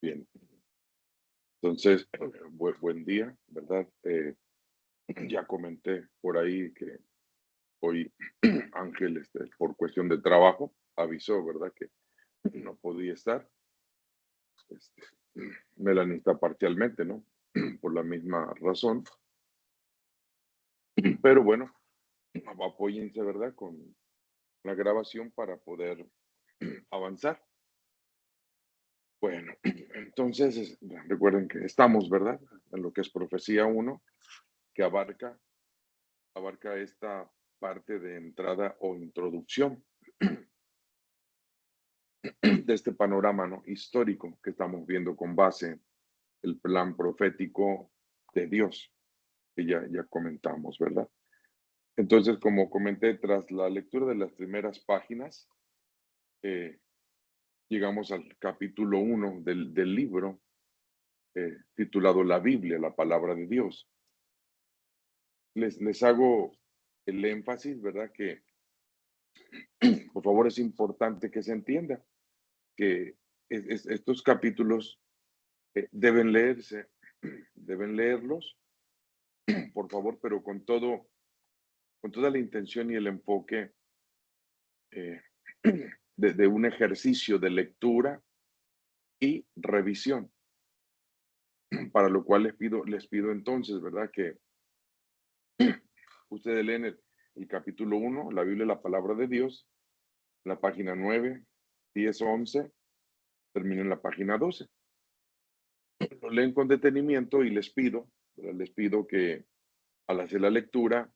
Bien, entonces, buen día, ¿verdad? Ya comenté por ahí que hoy Ángel, por cuestión de trabajo, avisó, ¿verdad? Que no podía estar. Este, Melanie está parcialmente, ¿no? Por la misma razón. Pero bueno, apóyense, ¿verdad? Con la grabación para poder avanzar. Bueno, entonces, recuerden que estamos, ¿verdad? En lo que es Profecía uno, que abarca esta parte de entrada o introducción de este panorama, ¿no?, histórico que estamos viendo con base el plan profético de Dios, que ya comentamos, ¿verdad? Entonces, como comenté, tras la lectura de las primeras páginas, eh, llegamos al capítulo uno del libro, titulado La Biblia, la palabra de Dios. Les hago el énfasis, ¿verdad? Que por favor es importante que se entienda que estos capítulos deben leerse, deben leerlos, por favor, pero con toda la intención y el enfoque eh, de un ejercicio de lectura y revisión, para lo cual les pido entonces, ¿verdad? Que ustedes leen el capítulo uno, la Biblia, la palabra de Dios, la página 9, 10, 11, termino en la página 12. Lo leen con detenimiento y les pido, ¿verdad? Les pido que al hacer la lectura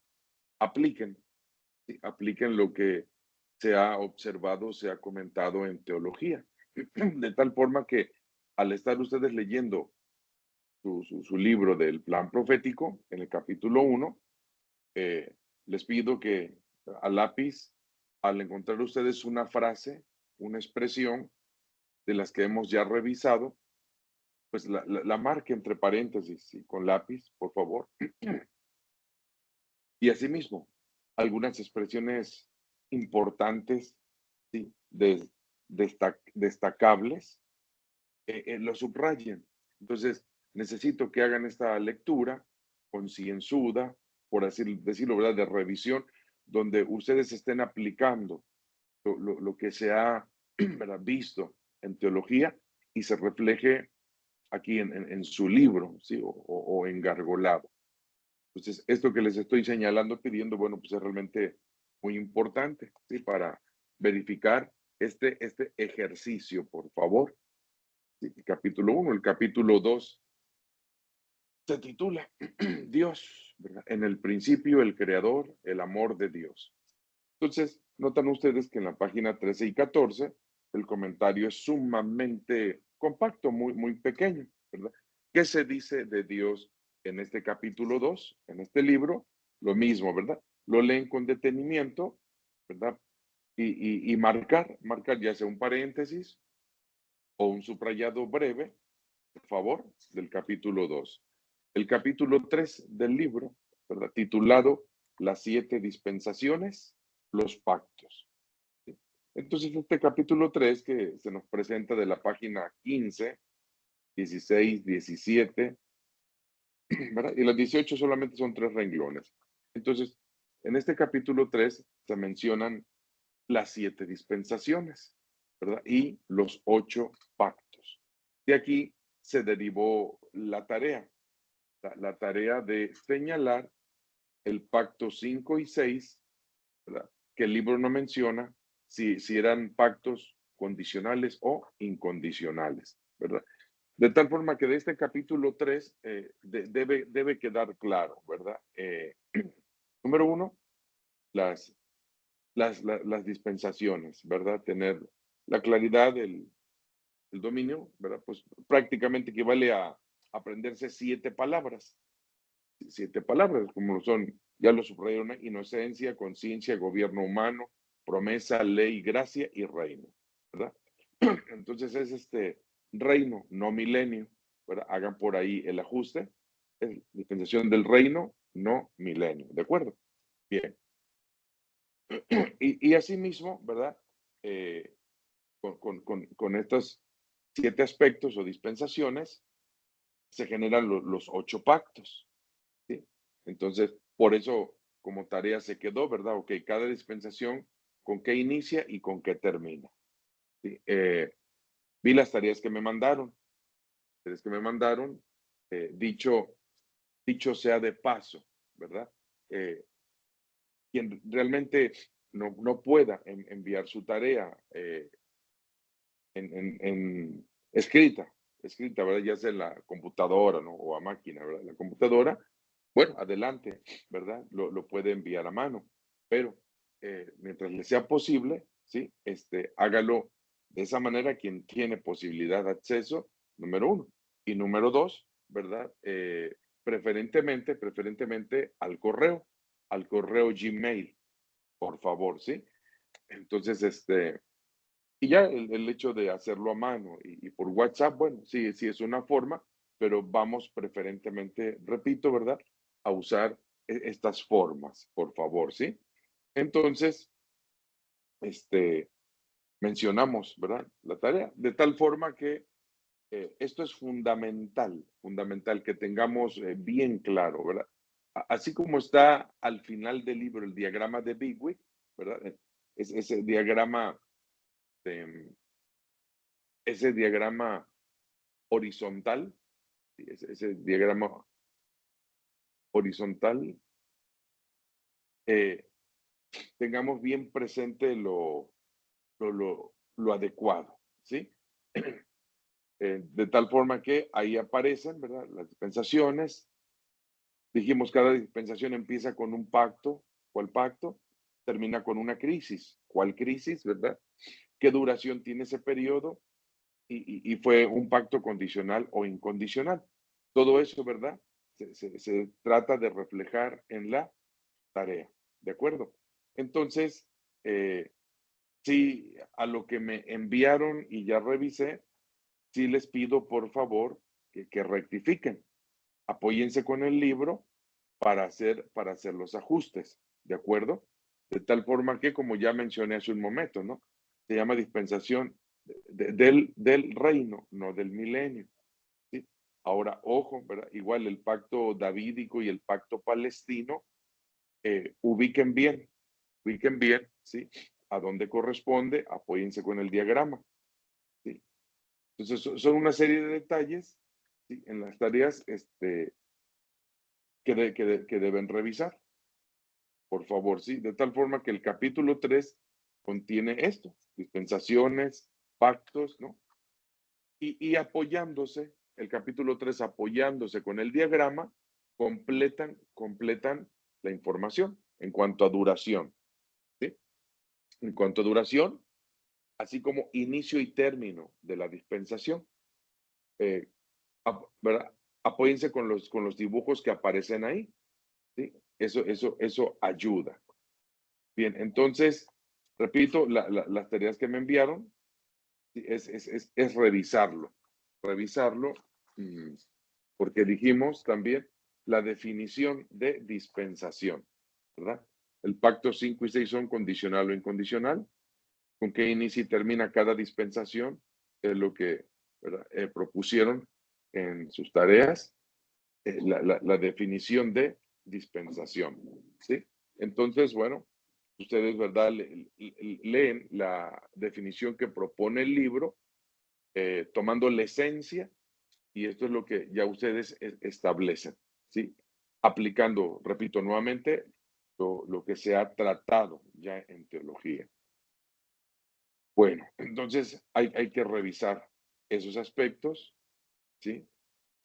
apliquen, ¿sí? Apliquen lo que se ha observado, se ha comentado en teología, de tal forma que al estar ustedes leyendo su libro del plan profético, en el capítulo uno, les pido que a lápiz, al encontrar ustedes una frase, una expresión de las que hemos ya revisado, pues la marque entre paréntesis, ¿sí?, con lápiz, por favor. Y asimismo, algunas expresiones importantes, ¿sí?, destacables, lo subrayen. Entonces, necesito que hagan esta lectura concienzuda, por así decirlo, ¿verdad?, de revisión, donde ustedes estén aplicando lo que se ha ¿verdad?, visto en teología y se refleje aquí en su libro, ¿sí?, o engargolado. Entonces, esto que les estoy señalando, pidiendo, bueno, pues es realmente muy importante, ¿sí?, para verificar este ejercicio, por favor. Sí, el capítulo uno, el capítulo 2 se titula Dios, ¿verdad? En el principio, el creador, el amor de Dios. Entonces, notan ustedes que en la página 13 y 14 el comentario es sumamente compacto, muy pequeño, ¿verdad? ¿Qué se dice de Dios en este capítulo 2, en este libro? Lo mismo, ¿verdad? Lo leen con detenimiento, ¿verdad? Y marcar ya sea un paréntesis o un subrayado breve, por favor, del capítulo 2. El capítulo 3 del libro, ¿verdad?, titulado Las 7 dispensaciones, los pactos. ¿Sí? Entonces, este capítulo 3 que se nos presenta de la página 15, 16, 17, ¿verdad? Y las 18 solamente son 3 renglones. Entonces, en este capítulo 3 se mencionan las 7 dispensaciones, ¿verdad? Y los 8 pactos. De aquí se derivó la tarea de señalar el pacto 5 y 6, ¿verdad?, que el libro no menciona si eran pactos condicionales o incondicionales, ¿verdad? De tal forma que de este capítulo 3 debe quedar claro, ¿verdad? Número uno, las, las dispensaciones, ¿verdad? Tener la claridad, el dominio, ¿verdad? Pues prácticamente equivale a aprenderse 7 palabras, 7 palabras, como son, ya lo subrayaron, ¿no? Inocencia, conciencia, gobierno humano, promesa, ley, gracia y reino, ¿verdad? Entonces es reino, no milenio, ¿verdad? Hagan por ahí el ajuste, es dispensación del reino, no milenio, ¿de acuerdo? Bien. Y asimismo, ¿verdad? Eh, con estas 7 aspectos o dispensaciones, se generan los 8 pactos, ¿sí? Entonces, por eso como tarea se quedó, ¿verdad? Ok, cada dispensación, ¿con qué inicia y con qué termina? ¿Sí? Vi las tareas que me mandaron, dicho sea de paso, ¿verdad? Eh, quien realmente no pueda enviar su tarea en escrita, ¿verdad? Ya sea en la computadora, ¿no? O a máquina, ¿verdad? La computadora, bueno, adelante, ¿verdad? Lo puede enviar a mano, pero mientras le sea posible, ¿sí? Hágalo de esa manera quien tiene posibilidad de acceso, número uno. Y número dos, ¿verdad? Preferentemente al correo Gmail, por favor, ¿sí? Entonces, y ya el hecho de hacerlo a mano y por WhatsApp, bueno, sí, sí es una forma, pero vamos preferentemente, repito, ¿verdad? A usar estas formas, por favor, ¿sí? Entonces, este, mencionamos, ¿verdad? La tarea, de tal forma que esto es fundamental que tengamos bien claro, ¿verdad? Así como está al final del libro el diagrama de Bigwig, ¿verdad? Ese diagrama de, ese diagrama horizontal, sí, ese diagrama horizontal, eh, tengamos bien presente lo adecuado, ¿sí? De tal forma que ahí aparecen, ¿verdad? Las dispensaciones. Dijimos, cada dispensación empieza con un pacto. ¿Cuál pacto? Termina con una crisis. ¿Cuál crisis, verdad? ¿Qué duración tiene ese periodo? Y fue un pacto condicional o incondicional. Todo eso, ¿verdad? Se trata de reflejar en la tarea, ¿de acuerdo? Entonces, sí, a lo que me enviaron y ya revisé, sí les pido por favor que rectifiquen. Apóyense con el libro para hacer los ajustes, ¿de acuerdo? De tal forma que, como ya mencioné hace un momento, ¿no? Se llama dispensación del reino, no del milenio, ¿sí? Ahora, ojo, ¿verdad? Igual el pacto davídico y el pacto palestino, ubiquen bien, ¿sí? A dónde corresponde, apóyense con el diagrama, ¿sí? Entonces, son una serie de detalles, ¿sí? En las tareas que deben revisar, por favor, ¿sí? De tal forma que el capítulo 3 contiene esto, dispensaciones, pactos, ¿no? Y apoyándose, el capítulo 3 apoyándose con el diagrama, completan la información en cuanto a duración, ¿sí? En cuanto a duración, así como inicio y término de la dispensación. Eh, ¿Verdad? Apóyense con los dibujos que aparecen ahí, ¿sí? Eso ayuda. Bien, entonces, repito, las tareas que me enviaron sí, es revisarlo, mm, porque dijimos también la definición de dispensación, ¿verdad? El pacto 5 y 6 son condicional o incondicional, con qué inicia y termina cada dispensación, es lo que propusieron en sus tareas, la definición de dispensación, ¿sí? Entonces, bueno, ustedes, ¿verdad? Leen la definición que propone el libro, tomando la esencia, y esto es lo que ya ustedes establecen, ¿sí? Aplicando, repito nuevamente, lo que se ha tratado ya en teología. Bueno, entonces hay que revisar esos aspectos, ¿sí?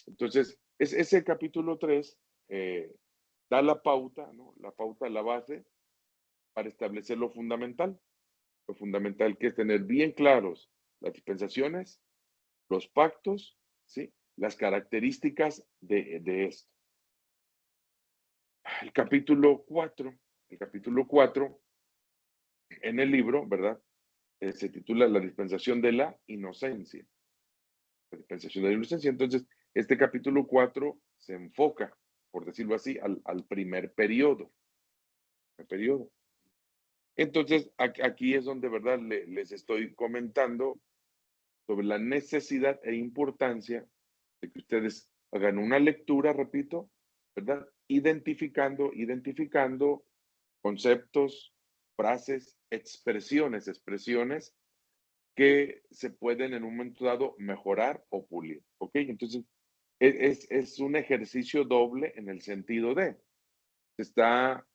Entonces, ese capítulo 3 da la pauta, ¿no? La pauta, la base para establecer lo fundamental que es tener bien claros las dispensaciones, los pactos, ¿sí? Las características de esto. El capítulo 4 en el libro, ¿verdad? Se titula La dispensación de la inocencia. La dispensación de la inocencia. Entonces, este capítulo 4 se enfoca, por decirlo así, al primer periodo. Entonces, aquí es donde, ¿verdad? Les estoy comentando sobre la necesidad e importancia de que ustedes hagan una lectura, repito, ¿verdad? Identificando conceptos, frases, expresiones que se pueden en un momento dado mejorar o pulir, ¿ok? Entonces, es un ejercicio doble en el sentido de, se está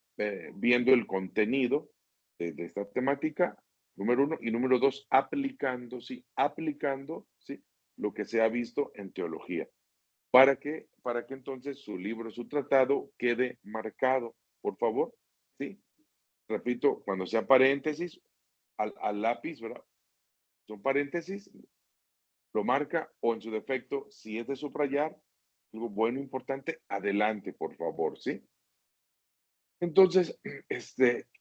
viendo el contenido de esta temática, número uno, y número dos, aplicando, ¿sí? Lo que se ha visto en teología. Para que entonces su libro, su tratado quede marcado, por favor, ¿sí? Repito, cuando sea paréntesis, al lápiz, ¿verdad? Son paréntesis, lo marca o en su defecto, si es de subrayar, algo bueno, importante, adelante, por favor, ¿sí? Entonces,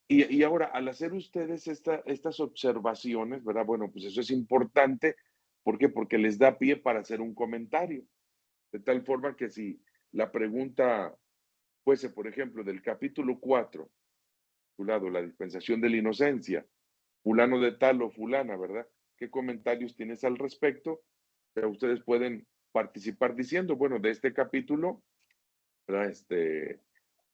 y ahora, al hacer ustedes estas observaciones, ¿verdad? Bueno, pues eso es importante. ¿Por qué? Porque les da pie para hacer un comentario. De tal forma que si la pregunta fuese, por ejemplo, del capítulo 4, lado, la dispensación de la inocencia, fulano de tal o fulana, ¿verdad? ¿Qué comentarios tienes al respecto? Pero ustedes pueden participar diciendo, bueno, de este capítulo, ¿verdad?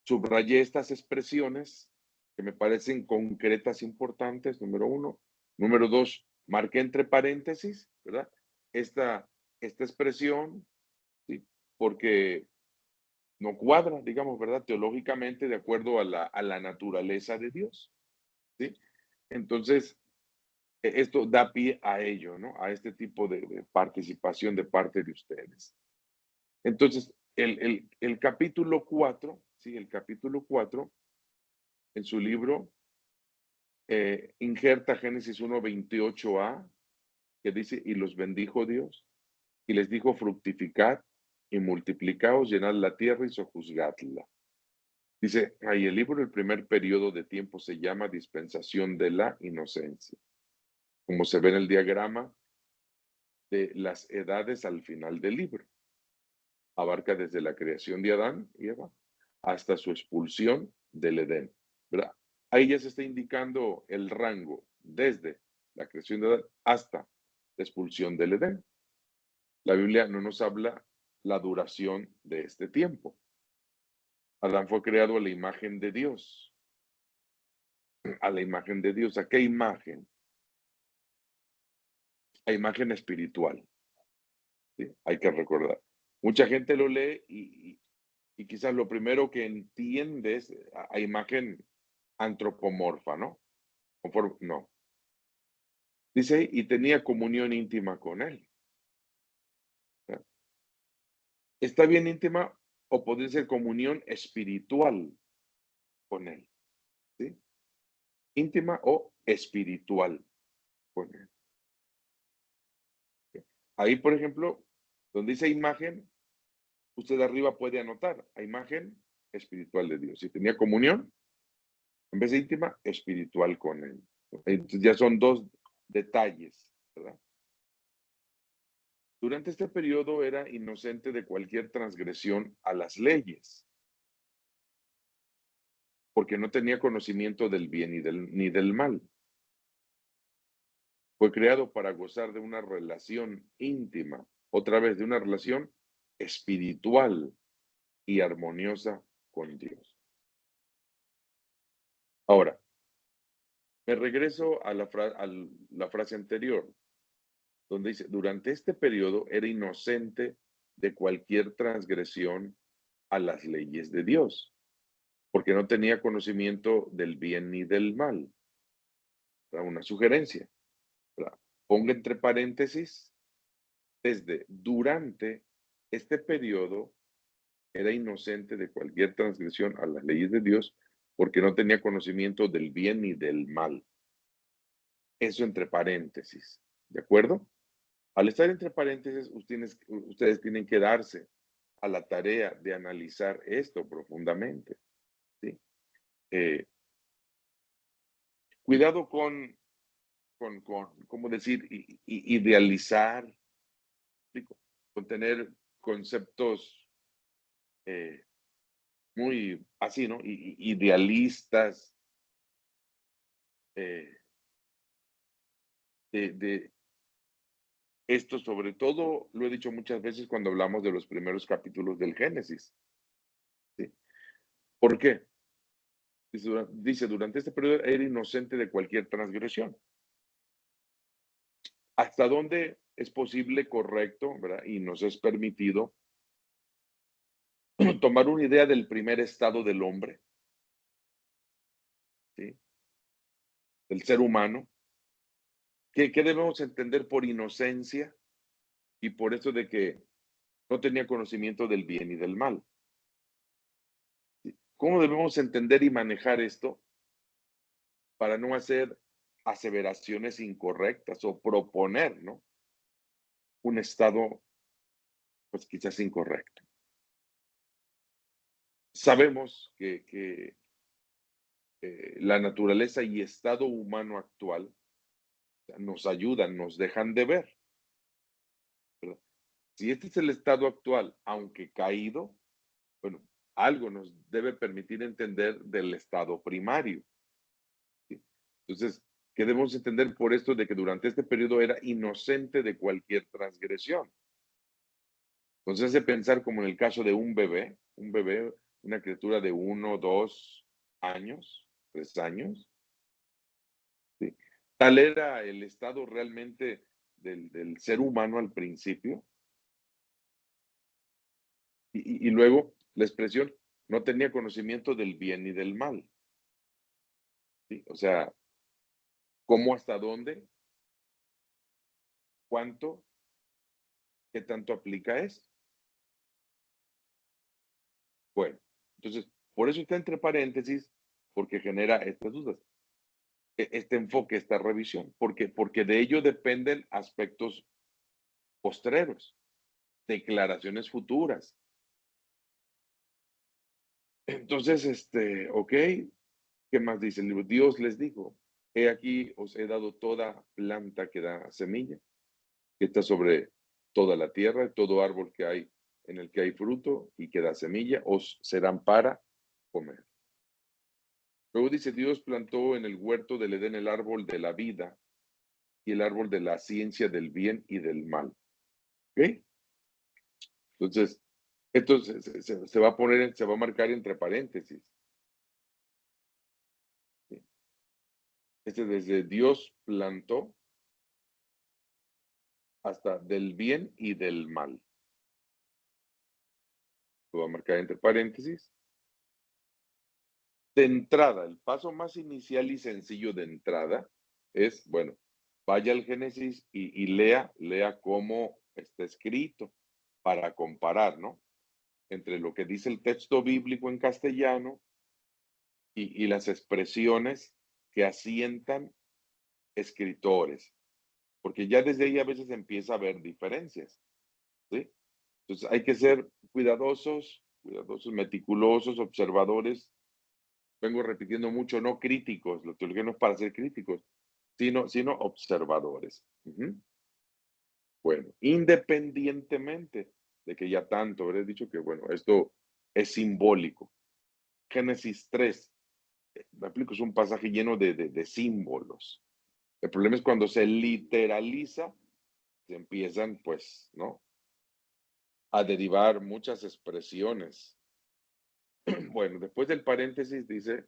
Subrayé estas expresiones que me parecen concretas, importantes, número uno. Número dos, marqué entre paréntesis, ¿verdad? Esta, esta expresión, ¿sí? Porque no cuadra, digamos, ¿verdad? Teológicamente de acuerdo a la naturaleza de Dios, ¿sí? Entonces, esto da pie a ello, ¿no? A este tipo de participación de parte de ustedes. Entonces, el capítulo 4, ¿sí? El capítulo 4, en su libro, injerta Génesis 1:28a, que dice, y los bendijo Dios, y les dijo, fructificad y multiplicaos, llenad la tierra y sojuzgadla. Dice, ahí el libro, el primer periodo de tiempo se llama dispensación de la inocencia. Como se ve en el diagrama de las edades al final del libro. Abarca desde la creación de Adán y Eva hasta su expulsión del Edén, ¿verdad? Ahí ya se está indicando el rango desde la creación de Adán hasta la expulsión del Edén. La Biblia no nos habla la duración de este tiempo. Adán fue creado a la imagen de Dios. A la imagen de Dios. ¿A qué imagen? A imagen espiritual. ¿Sí? Hay que recordar. Mucha gente lo lee y quizás lo primero que entiendes a imagen antropomorfa, ¿no? No. Dice, y tenía comunión íntima con él. Está bien íntima o podría ser comunión espiritual con él, ¿sí? Íntima o espiritual con él. Ahí, por ejemplo, donde dice imagen, usted arriba puede anotar a imagen espiritual de Dios. Si tenía comunión, en vez de íntima, espiritual con él. Entonces ya son dos detalles, ¿verdad? Durante este periodo era inocente de cualquier transgresión a las leyes, porque no tenía conocimiento del bien ni del mal. Fue creado para gozar de una relación íntima, otra vez de una relación espiritual y armoniosa con Dios. Ahora, me regreso a la frase anterior, donde dice, durante este periodo era inocente de cualquier transgresión a las leyes de Dios, porque no tenía conocimiento del bien ni del mal. Una sugerencia. ¿Verdad? Ponga entre paréntesis, desde durante este periodo era inocente de cualquier transgresión a las leyes de Dios, porque no tenía conocimiento del bien ni del mal. Eso entre paréntesis, ¿de acuerdo? Al estar entre paréntesis, ustedes tienen que darse a la tarea de analizar esto profundamente, ¿sí? Cuidado ¿cómo decir? Idealizar, con tener conceptos muy así, ¿no? Idealistas, eh, de Esto sobre todo lo he dicho muchas veces cuando hablamos de los primeros capítulos del Génesis. ¿Sí? ¿Por qué? Dice, durante este periodo era inocente de cualquier transgresión. ¿Hasta dónde es posible, correcto, ¿verdad? Y nos es permitido tomar una idea del primer estado del hombre, ¿sí? Del ser humano? ¿Qué debemos entender por inocencia y por eso de que no tenía conocimiento del bien y del mal? ¿Sí? ¿Cómo debemos entender y manejar esto para no hacer aseveraciones incorrectas o proponer, ¿no? Un estado, pues quizás incorrecto. Sabemos que la naturaleza y estado humano actual nos ayudan, nos dejan de ver, ¿verdad? Si este es el estado actual, aunque caído, bueno, algo nos debe permitir entender del estado primario, ¿sí? Entonces, ¿qué debemos entender por esto de que durante este periodo era inocente de cualquier transgresión? Nos hace pensar como en el caso de un bebé, una criatura de 1, 2 años, 3 años, ¿sí? Tal era el estado realmente del ser humano al principio. Y luego la expresión no tenía conocimiento del bien y del mal, ¿sí? O sea, ¿cómo hasta dónde? ¿Cuánto? ¿Qué tanto aplica esto? Bueno, entonces, por eso está entre paréntesis, porque genera estas dudas, este enfoque, esta revisión, porque de ello dependen aspectos postreros, declaraciones futuras. Entonces, ok, ¿qué más dice el libro? Dios les dijo, he aquí os he dado toda planta que da semilla, que está sobre toda la tierra, todo árbol que hay en el que hay fruto y que da semilla, os serán para comer. Luego dice, Dios plantó en el huerto del Edén el árbol de la vida y el árbol de la ciencia del bien y del mal. ¿Ok? Entonces, esto se va a poner, se va a marcar entre paréntesis. ¿Sí? Desde Dios plantó hasta del bien y del mal. Lo va a marcar entre paréntesis. De entrada, el paso más inicial y sencillo de entrada es, bueno, vaya al Génesis y lea cómo está escrito para comparar, ¿no? Entre lo que dice el texto bíblico en castellano y las expresiones que asientan escritores, porque ya desde ahí a veces empieza a haber diferencias, ¿sí? Entonces hay que ser cuidadosos, meticulosos, observadores. Vengo repitiendo mucho, no críticos, la teología no es para ser críticos, sino observadores. Bueno, independientemente de que ya tanto habré dicho que, bueno, esto es simbólico. Génesis 3, me explico, es un pasaje lleno de símbolos. El problema es cuando se literaliza, se empiezan, pues, ¿no? A derivar muchas expresiones. Bueno, después del paréntesis dice,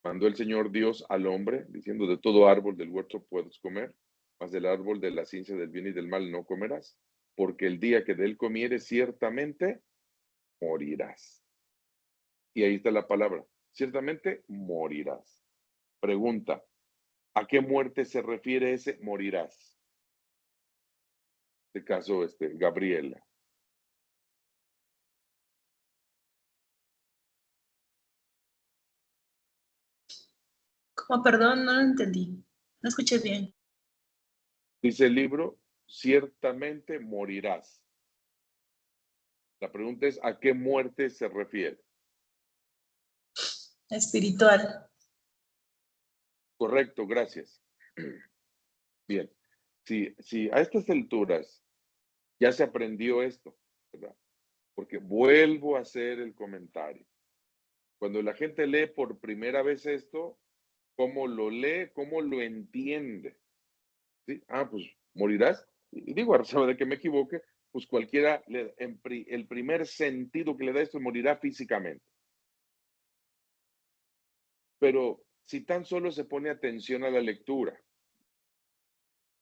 mandó el Señor Dios al hombre, diciendo, de todo árbol del huerto puedes comer, mas del árbol de la ciencia del bien y del mal no comerás, porque el día que de él comieres, ciertamente morirás. Y ahí está la palabra, ciertamente morirás. Pregunta, ¿a qué muerte se refiere ese morirás? En este caso, Gabriela. Como perdón, no lo entendí. No escuché bien. Dice el libro, ciertamente morirás. La pregunta es, ¿a qué muerte se refiere? Espiritual. Correcto, gracias. Bien, si a estas alturas ya se aprendió esto, ¿verdad? Porque vuelvo a hacer el comentario. Cuando la gente lee por primera vez esto, ¿cómo lo lee? ¿Cómo lo entiende? ¿Sí? Ah, pues morirás. y digo, a reserva de que me equivoque, pues cualquiera, el primer sentido que le da esto morirá físicamente. Pero si tan solo se pone atención a la lectura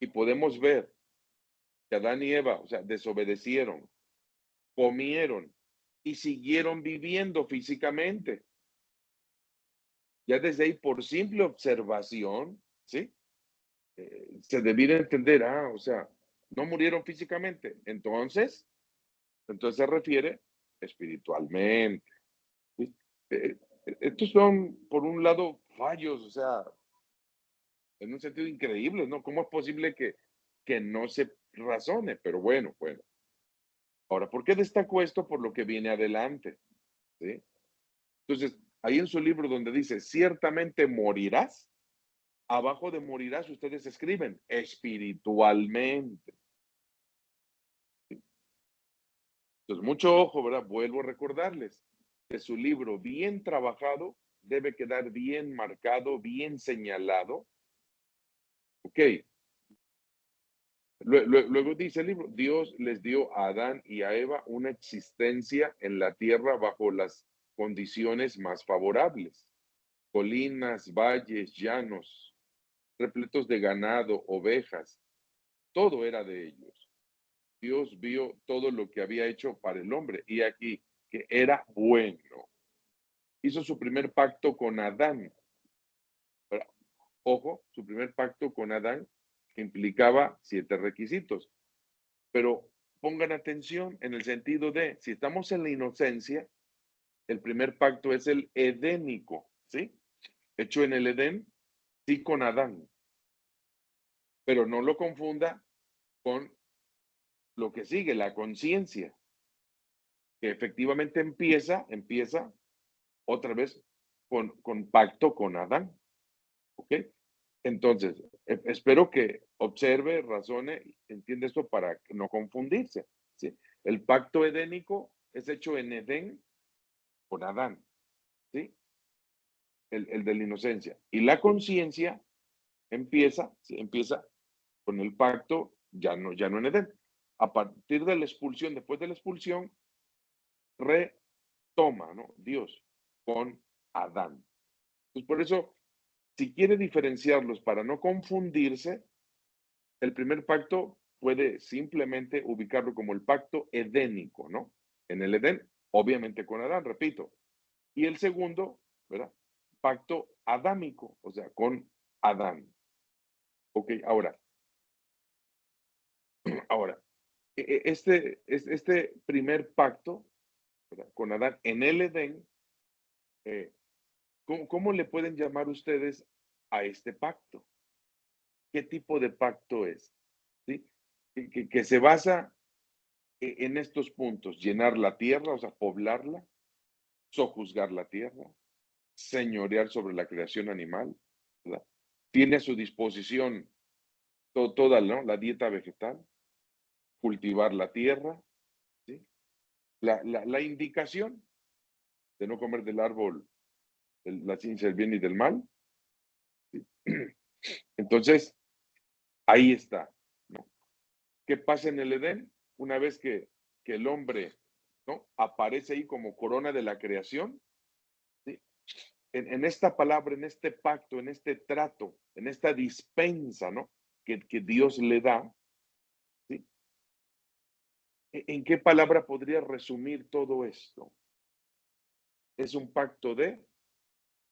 y podemos ver que Adán y Eva, o sea, desobedecieron, comieron y siguieron viviendo físicamente. Ya desde ahí, por simple observación, ¿sí? Se debiera entender, o sea, no murieron físicamente. Entonces se refiere espiritualmente. ¿Sí? Estos son, por un lado, fallos, o sea, en un sentido increíble, ¿no? ¿Cómo es posible que no se razone? Pero bueno. Ahora, ¿por qué destaco esto? Por lo que viene adelante, ¿sí? Entonces, ahí en su libro donde dice, ciertamente morirás, abajo de morirás ustedes escriben espiritualmente. Entonces, mucho ojo, ¿verdad? Vuelvo a recordarles que su libro bien trabajado debe quedar bien marcado, bien señalado. Ok. Luego dice el libro, Dios les dio a Adán y a Eva una existencia en la tierra bajo las condiciones más favorables. Colinas, valles, llanos, repletos de ganado, ovejas, todo era de ellos. Dios vio todo lo que había hecho para el hombre y aquí que era bueno. Hizo su primer pacto con Adán. Pero, ojo, su primer pacto con Adán que implicaba 7 requisitos. Pero pongan atención en el sentido de, si estamos en la inocencia, el primer pacto es el edénico, ¿sí? Hecho en el Edén, sí con Adán. Pero no lo confunda con lo que sigue, la conciencia, que efectivamente empieza otra vez con pacto con Adán, ¿ok? Entonces, espero que observe, razone, entiende esto para no confundirse, ¿sí? El pacto edénico es hecho en Edén con Adán, ¿sí? El de la inocencia. Y la conciencia empieza, ¿sí? Empieza con el pacto ya no en Edén. A partir de la expulsión, después de la expulsión, retoma, ¿no? Dios con Adán. Pues por eso, si quiere diferenciarlos para no confundirse, el primer pacto puede simplemente ubicarlo como el pacto edénico, ¿no? En el Edén, obviamente con Adán, repito. Y el segundo, ¿verdad? Pacto adámico, o sea, con Adán. Ok, ahora, este primer pacto, ¿verdad? Con Adán en el Edén, eh, ¿cómo le pueden llamar ustedes a este pacto? ¿Qué tipo de pacto es? ¿Sí? Que se basa en estos puntos, llenar la tierra, o sea, poblarla, sojuzgar la tierra, señorear sobre la creación animal, ¿verdad? Tiene a su disposición toda, ¿no? La dieta vegetal, cultivar la tierra, ¿sí? La indicación de no comer del árbol de la ciencia del bien y del mal, ¿sí? Entonces, ahí está, ¿no? ¿Qué pasa en el Edén? Una vez que el hombre, ¿no? Aparece ahí como corona de la creación, ¿sí? En esta palabra, en este pacto, en este trato, en esta dispensa, ¿no? Que Dios le da, ¿sí? ¿En qué palabra podría resumir todo esto? ¿Es un pacto de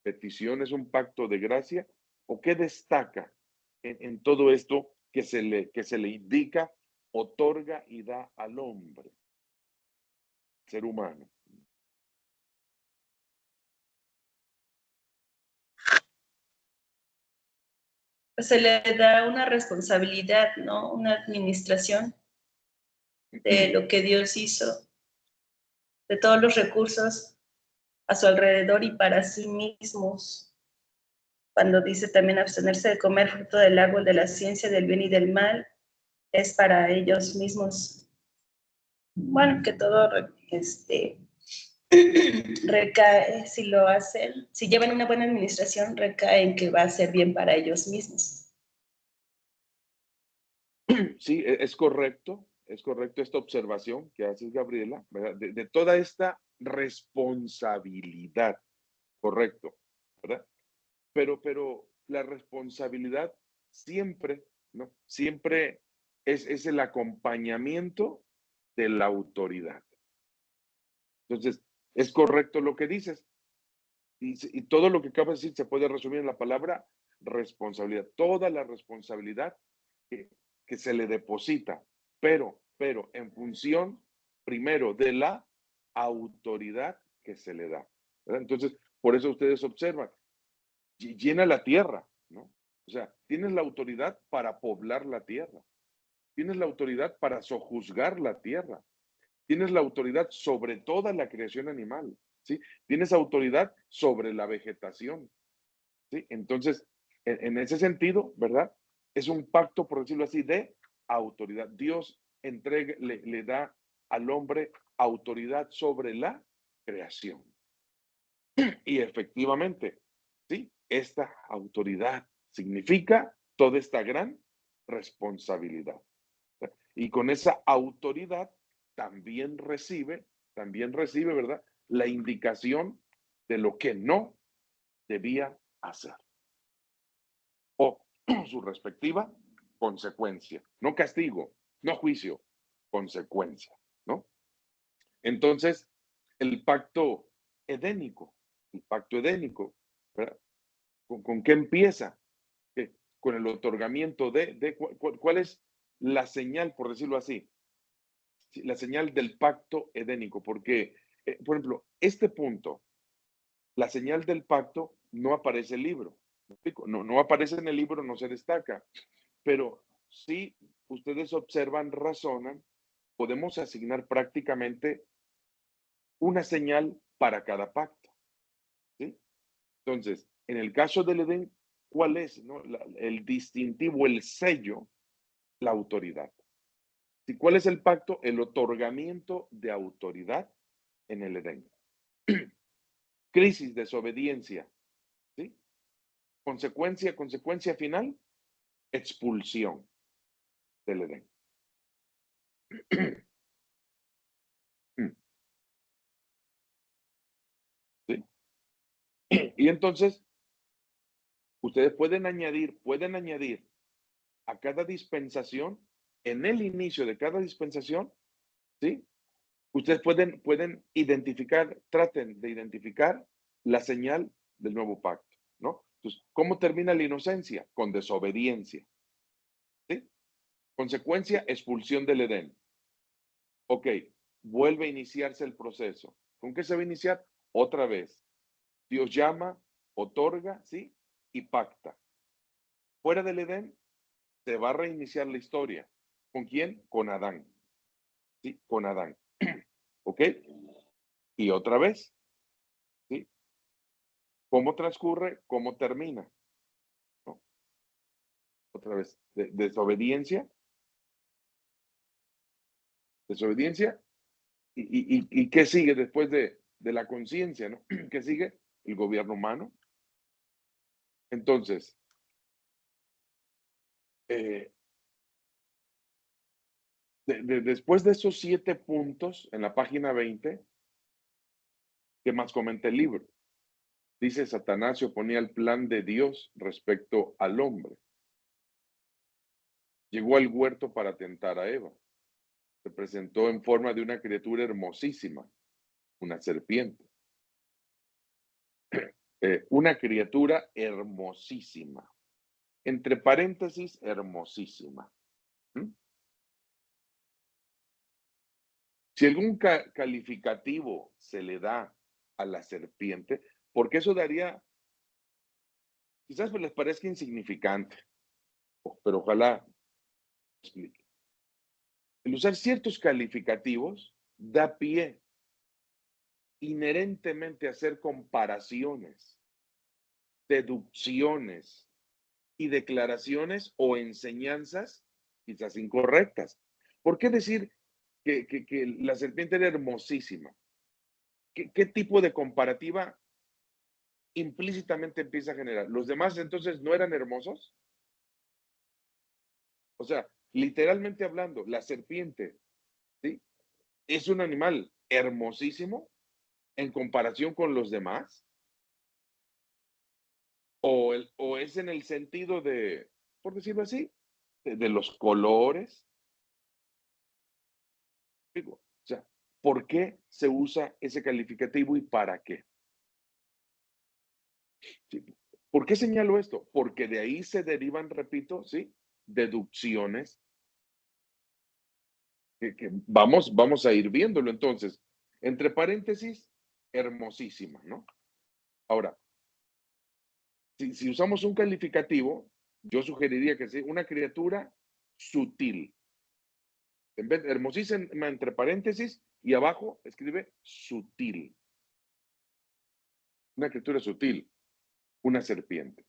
petición? ¿Es un pacto de gracia? ¿O qué destaca en todo esto que se le indica, otorga y da al hombre, ser humano? Pues se le da una responsabilidad, ¿no? Una administración de lo que Dios hizo, de todos los recursos a su alrededor y para sí mismos. Cuando dice también abstenerse de comer fruto del árbol de la ciencia del bien y del mal, es para ellos mismos. Bueno, que todo recae, si lo hacen, si llevan una buena administración, recae en que va a ser bien para ellos mismos. Sí, es correcto esta observación que haces, Gabriela, ¿verdad? De toda esta responsabilidad, correcto, ¿verdad? Pero la responsabilidad siempre, ¿no? Siempre es el acompañamiento de la autoridad. Entonces, es correcto lo que dices. Y todo lo que acabas de decir se puede resumir en la palabra responsabilidad. Toda la responsabilidad que, que se le deposita, pero en función primero de la autoridad que se le da, ¿verdad? Entonces, por eso ustedes observan, llena la tierra, ¿no? O sea, tienes la autoridad para poblar la tierra, tienes la autoridad para sojuzgar la tierra, tienes la autoridad sobre toda la creación animal, ¿sí? Tienes autoridad sobre la vegetación, ¿sí? Entonces, en ese sentido, ¿verdad? Es un pacto, por decirlo así, de autoridad. Dios le da al hombre autoridad sobre la creación. Y efectivamente, ¿sí? Esta autoridad significa toda esta gran responsabilidad. Y con esa autoridad también recibe, ¿verdad? La indicación de lo que no debía hacer o su respectiva consecuencia. No castigo, no juicio, consecuencia, ¿no? Entonces, el pacto edénico, el pacto edénico, ¿verdad? ¿Con qué empieza? Con el otorgamiento ¿cuál es la señal, por decirlo así? La señal del pacto edénico, porque, por ejemplo, este punto, la señal del pacto no aparece en el libro. No aparece en el libro, no se destaca, pero si ustedes observan, razonan, podemos asignar prácticamente una señal para cada pacto, ¿sí? Entonces, en el caso del Edén, ¿cuál es, no? El distintivo, el sello? La autoridad. ¿Y cuál es el pacto? El otorgamiento de autoridad en el Edén. Crisis, desobediencia, ¿sí? Consecuencia final, expulsión del Edén. ¿Sí? Y entonces, ustedes pueden añadir a cada dispensación, en el inicio de cada dispensación, ¿sí? Ustedes pueden identificar, traten de identificar la señal del nuevo pacto, ¿no? Entonces, ¿cómo termina la inocencia? Con desobediencia, ¿sí? Consecuencia, expulsión del Edén. Ok, vuelve a iniciarse el proceso. ¿Con qué se va a iniciar? Otra vez. Dios llama, otorga, ¿sí? Y pacta. Fuera del Edén, se va a reiniciar la historia. ¿Con quién? Con Adán. ¿Sí? Con Adán. ¿Ok? Y otra vez, ¿sí? ¿Cómo transcurre? ¿Cómo termina? ¿No? Otra vez, desobediencia, ¿y qué sigue después de la conciencia, ¿no? ¿Qué sigue? El gobierno humano. Entonces, eh, después de esos 7 puntos en la página 20, ¿qué más comenta el libro? Dice, Satanás se oponía al plan de Dios respecto al hombre. Llegó al huerto para tentar a Eva. Se presentó en forma de una criatura hermosísima, una serpiente. Una criatura hermosísima. Entre paréntesis, hermosísima. ¿Mm? Si algún calificativo se le da a la serpiente, porque eso daría, quizás les parezca insignificante, pero ojalá explique. El usar ciertos calificativos da pie inherentemente a hacer comparaciones, deducciones y declaraciones o enseñanzas quizás incorrectas. ¿Por qué decir que la serpiente era hermosísima? ¿Qué tipo de comparativa implícitamente empieza a generar? ¿Los demás entonces no eran hermosos? O sea, literalmente hablando, la serpiente, ¿sí? Es un animal hermosísimo en comparación con los demás, o es en el sentido de, por decirlo así, de los colores. Digo, o sea, ¿por qué se usa ese calificativo y para qué? ¿Sí? ¿Por qué señalo esto? Porque de ahí se derivan, repito, ¿sí? Deducciones que vamos a ir viéndolo entonces. Entre paréntesis, hermosísima, ¿no? Ahora, si usamos un calificativo, yo sugeriría que sea una criatura sutil. En vez de hermosísima entre paréntesis y abajo escribe sutil. Una criatura sutil, una serpiente.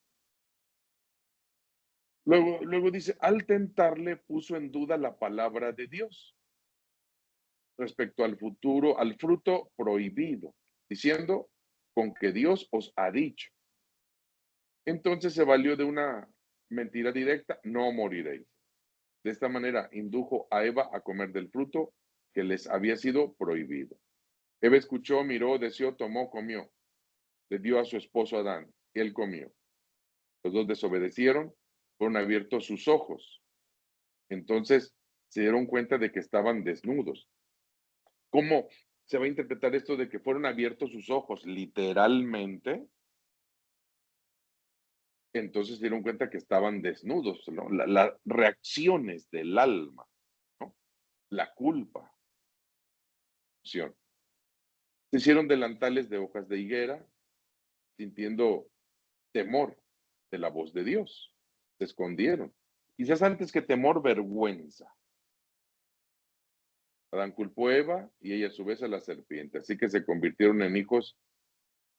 Luego dice, al tentarle puso en duda la palabra de Dios respecto al futuro, al fruto prohibido, diciendo, con que Dios os ha dicho. Entonces se valió de una mentira directa, no moriréis. De esta manera indujo a Eva a comer del fruto que les había sido prohibido. Eva escuchó, miró, deseó, tomó, comió. Le dio a su esposo Adán, y él comió. Los dos desobedecieron, fueron abiertos sus ojos. Entonces se dieron cuenta de que estaban desnudos. ¿Cómo se va a interpretar esto de que fueron abiertos sus ojos? Literalmente, entonces se dieron cuenta que estaban desnudos, ¿no? Las reacciones del alma, ¿no? La culpa. Se hicieron delantales de hojas de higuera, sintiendo temor de la voz de Dios. Se escondieron. Quizás antes que temor, vergüenza. Adán culpó a Eva y ella a su vez a la serpiente. Así que se convirtieron en hijos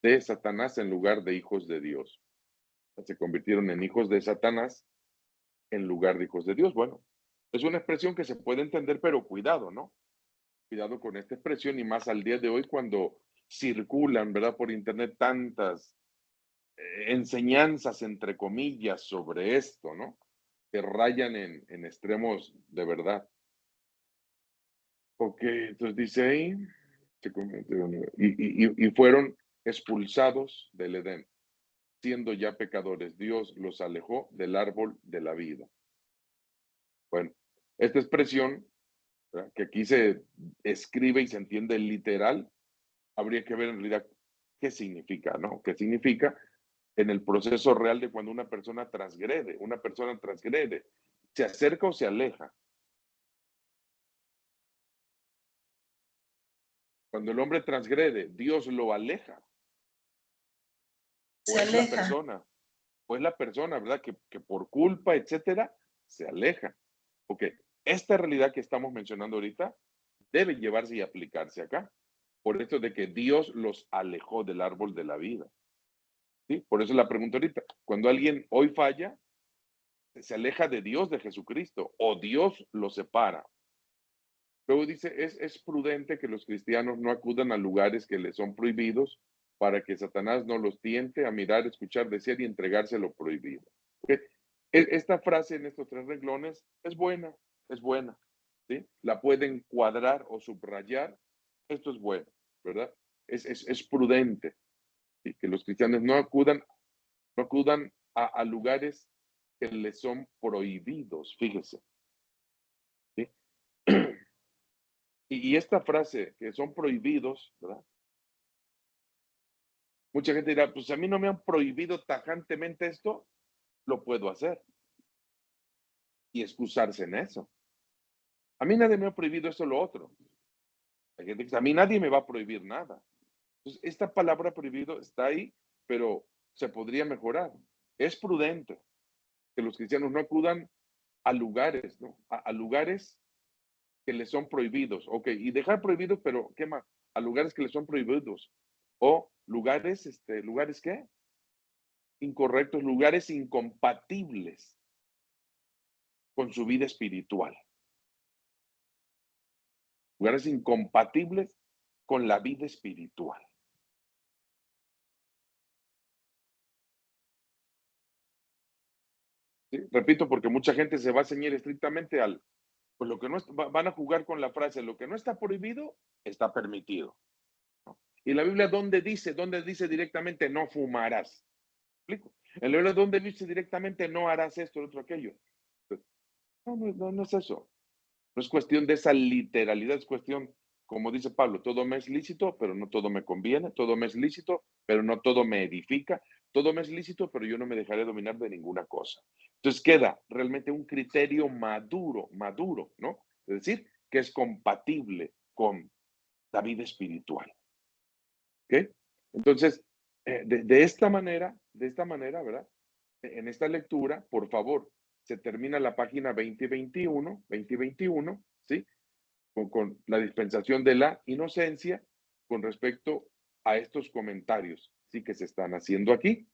de Satanás en lugar de hijos de Dios. Se convirtieron en hijos de Satanás en lugar de hijos de Dios. Bueno, es una expresión que se puede entender, pero cuidado, ¿no? Cuidado con esta expresión y más al día de hoy cuando circulan, ¿verdad? Por internet tantas enseñanzas, entre comillas, sobre esto, ¿no? Que rayan en extremos de verdad. Ok, entonces dice ahí, y fueron expulsados del Edén, siendo ya pecadores. Dios los alejó del árbol de la vida. Bueno, esta expresión, ¿verdad?, que aquí se escribe y se entiende literal, habría que ver en realidad qué significa, ¿no? ¿Qué significa en el proceso real de cuando una persona transgrede? Una persona transgrede, ¿se acerca o se aleja? Cuando el hombre transgrede, Dios lo aleja. O Se es la aleja. persona, o es la persona, ¿verdad? Que por culpa, etcétera, se aleja. Ok, esta realidad que estamos mencionando ahorita debe llevarse y aplicarse acá. Por esto de que Dios los alejó del árbol de la vida. ¿Sí? Por eso la pregunta ahorita, cuando alguien hoy falla, se aleja de Dios, de Jesucristo, o Dios lo separa. Luego dice, es prudente que los cristianos no acudan a lugares que les son prohibidos para que Satanás no los tiente a mirar, escuchar, desear y entregarse lo prohibido. ¿Okay? Esta frase en estos 3 renglones es buena, ¿sí? La pueden cuadrar o subrayar. Esto es bueno, ¿verdad? Es prudente, ¿sí? Que los cristianos no acudan a lugares que les son prohibidos, fíjese, ¿sí? Y esta frase, que son prohibidos, ¿verdad? Mucha gente dirá, pues a mí no me han prohibido tajantemente esto, lo puedo hacer y excusarse en eso. A mí nadie me ha prohibido esto o lo otro. Hay gente que dice, a mí nadie me va a prohibir nada. Entonces, esta palabra prohibido está ahí, pero se podría mejorar. Es prudente que los cristianos no acudan a lugares, ¿no? A lugares que les son prohibidos. Ok, y dejar prohibidos, pero ¿qué más? A lugares que les son prohibidos. O lugares, ¿lugares qué? Incorrectos, lugares incompatibles con su vida espiritual. Lugares incompatibles con la vida espiritual. ¿sí? Repito, porque mucha gente se va a ceñir estrictamente al, pues lo que no van a jugar con la frase, lo que no está prohibido, está permitido. ¿No? Y la Biblia, ¿dónde dice? ¿Dónde dice directamente no fumarás? ¿Explico? En la Biblia, ¿dónde dice directamente no harás esto, lo otro, aquello? No es eso. No es cuestión de esa literalidad, es cuestión, como dice Pablo, todo me es lícito, pero no todo me conviene, todo me es lícito, pero no todo me edifica, todo me es lícito, pero yo no me dejaré dominar de ninguna cosa. Entonces queda realmente un criterio maduro, ¿no? Es decir, que es compatible con la vida espiritual. ¿Ok? Entonces, de esta manera, ¿verdad? En esta lectura, por favor, se termina la página 2021, ¿sí? Con la dispensación de la inocencia con respecto a estos comentarios, ¿sí? Que se están haciendo aquí,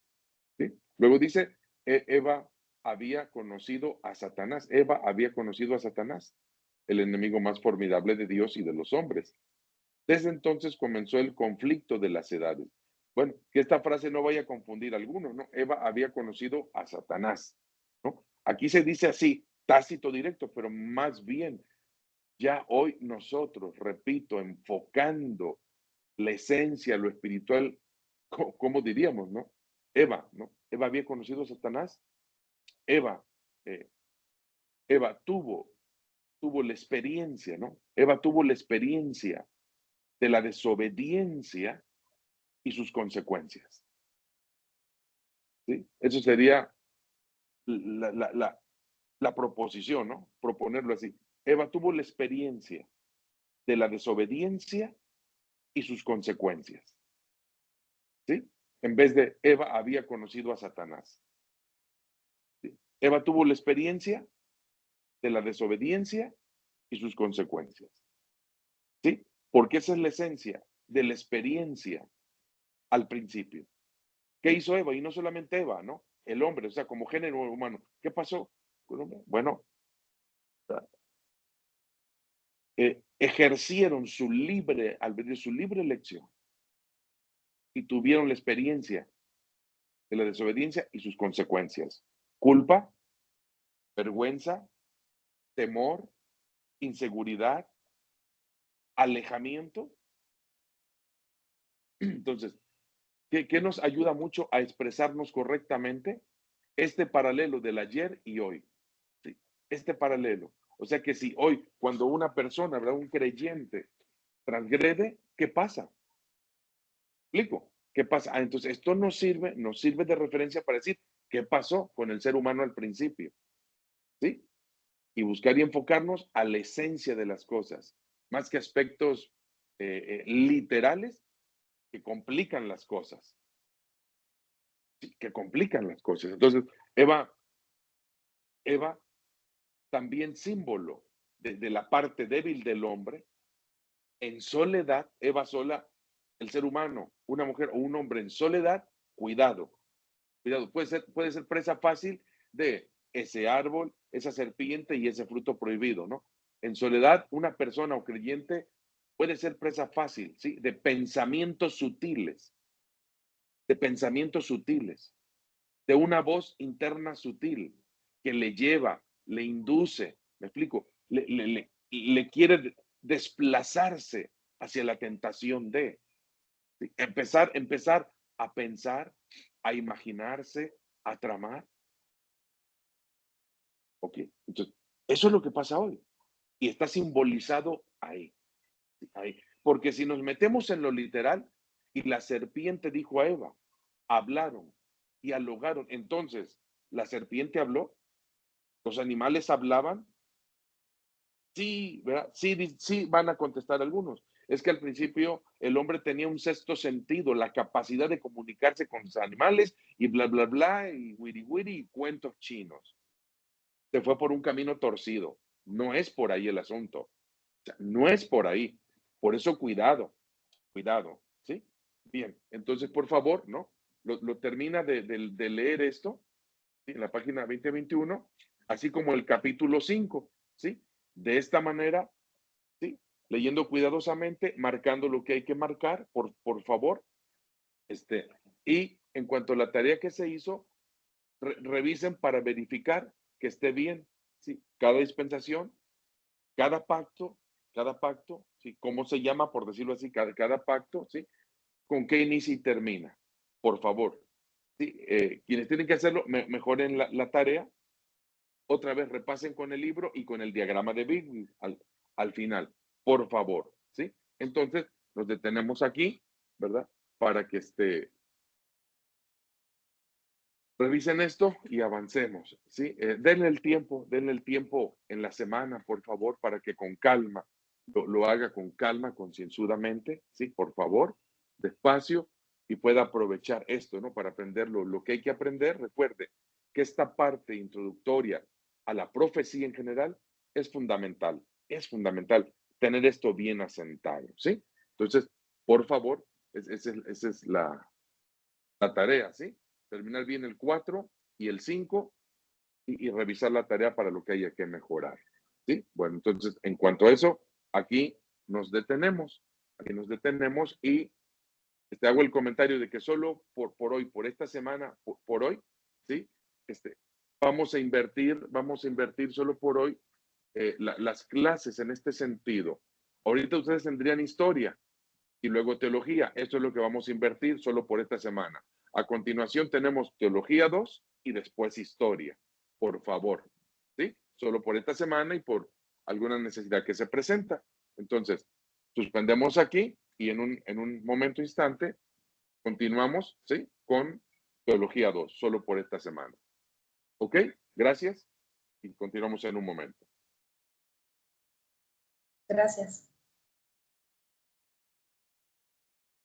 ¿sí? Luego dice, Eva había conocido a Satanás. Eva había conocido a Satanás, el enemigo más formidable de Dios y de los hombres. Desde entonces comenzó el conflicto de las edades. Bueno, que esta frase no vaya a confundir a alguno, ¿no? Eva había conocido a Satanás, ¿no? Aquí se dice así, tácito directo, pero más bien ya hoy nosotros, repito, enfocando la esencia, lo espiritual, ¿cómo diríamos, no? Eva, ¿no? Eva había conocido a Satanás. Eva, eh, Eva tuvo la experiencia, ¿no? Eva tuvo la experiencia de la desobediencia y sus consecuencias, ¿sí? Eso sería la, la, la, la proposición, ¿no? Proponerlo así. Eva tuvo la experiencia de la desobediencia y sus consecuencias, ¿sí? En vez de Eva había conocido a Satanás, ¿sí? Eva tuvo la experiencia de la desobediencia y sus consecuencias, ¿sí? Porque esa es la esencia de la experiencia al principio. ¿Qué hizo Eva? Y no solamente Eva, ¿no? El hombre, o sea, como género humano. ¿Qué pasó? Bueno, ejercieron su libre albedrío, su libre elección y tuvieron la experiencia de la desobediencia y sus consecuencias. Culpa, vergüenza, temor, inseguridad, alejamiento. Entonces, ¿qué nos ayuda mucho a expresarnos correctamente? Este paralelo del ayer y hoy. ¿Sí? Este paralelo. O sea que si hoy, cuando una persona, ¿verdad? Un creyente transgrede, ¿qué pasa? ¿Explico? ¿Qué pasa? Ah, entonces, esto nos sirve de referencia para decir qué pasó con el ser humano al principio. ¿Sí? Y buscar y enfocarnos a la esencia de las cosas, más que aspectos literales que complican las cosas, ¿sí? Que complican las cosas. Entonces, Eva también símbolo de la parte débil del hombre, en soledad, Eva sola, el ser humano, una mujer o un hombre en soledad, cuidado, cuidado, puede ser presa fácil de ese árbol, esa serpiente y ese fruto prohibido, ¿no? En soledad, una persona o creyente puede ser presa fácil, ¿sí? De pensamientos sutiles, de una voz interna sutil que le lleva, le induce, me explico, le quiere desplazarse hacia la tentación de, ¿sí? Empezar a pensar, a imaginarse, a tramar. Ok, entonces, eso es lo que pasa hoy. Y está simbolizado ahí, ahí. Porque si nos metemos en lo literal, y la serpiente dijo a Eva, hablaron, dialogaron. Entonces, la serpiente habló, los animales hablaban. Sí, ¿verdad? Sí, sí van a contestar algunos. Es que al principio el hombre tenía un sexto sentido, la capacidad de comunicarse con los animales y bla, bla, bla, y wiri, wiri, y cuentos chinos. Se fue por un camino torcido. No es por ahí el asunto. O sea, no es por ahí. Por eso cuidado, ¿sí? Bien, entonces por favor, ¿no? Lo termina de leer esto, ¿sí? En la página 2021, así como el capítulo 5, ¿sí? De esta manera, ¿sí? Leyendo cuidadosamente, marcando lo que hay que marcar, por favor. Y en cuanto a la tarea que se hizo, revisen para verificar que esté bien, ¿sí? Cada dispensación, cada pacto, ¿sí? ¿Cómo se llama, por decirlo así? Cada pacto, ¿sí? ¿Con qué inicia y termina? Por favor, ¿sí? Quienes tienen que hacerlo, mejoren la tarea. Otra vez repasen con el libro y con el diagrama de Bigwig al final, por favor, ¿sí? Entonces, nos detenemos aquí, ¿verdad? Para que revisen esto y avancemos, ¿sí? Denle el tiempo en la semana, por favor, para que con calma, lo haga con calma, concienzudamente, ¿sí? Por favor, despacio, y pueda aprovechar esto, ¿no? Para aprender lo que hay que aprender. Recuerde que esta parte introductoria a la profecía en general es fundamental tener esto bien asentado, ¿sí? Entonces, por favor, esa es la tarea, ¿sí? Terminar bien el 4 y el 5 y revisar la tarea para lo que haya que mejorar, ¿sí? Bueno, entonces, en cuanto a eso, aquí nos detenemos, y hago el comentario de que solo por hoy, por esta semana, por hoy, ¿sí? Vamos a invertir solo por hoy las clases en este sentido. Ahorita ustedes tendrían historia y luego teología. Eso es lo que vamos a invertir solo por esta semana. A continuación tenemos teología 2 y después historia. Por favor, ¿sí? Solo por esta semana y por alguna necesidad que se presenta. Entonces, suspendemos aquí y en un momento instante continuamos, ¿sí? Con teología 2, solo por esta semana. ¿Ok? Gracias y continuamos en un momento. Gracias.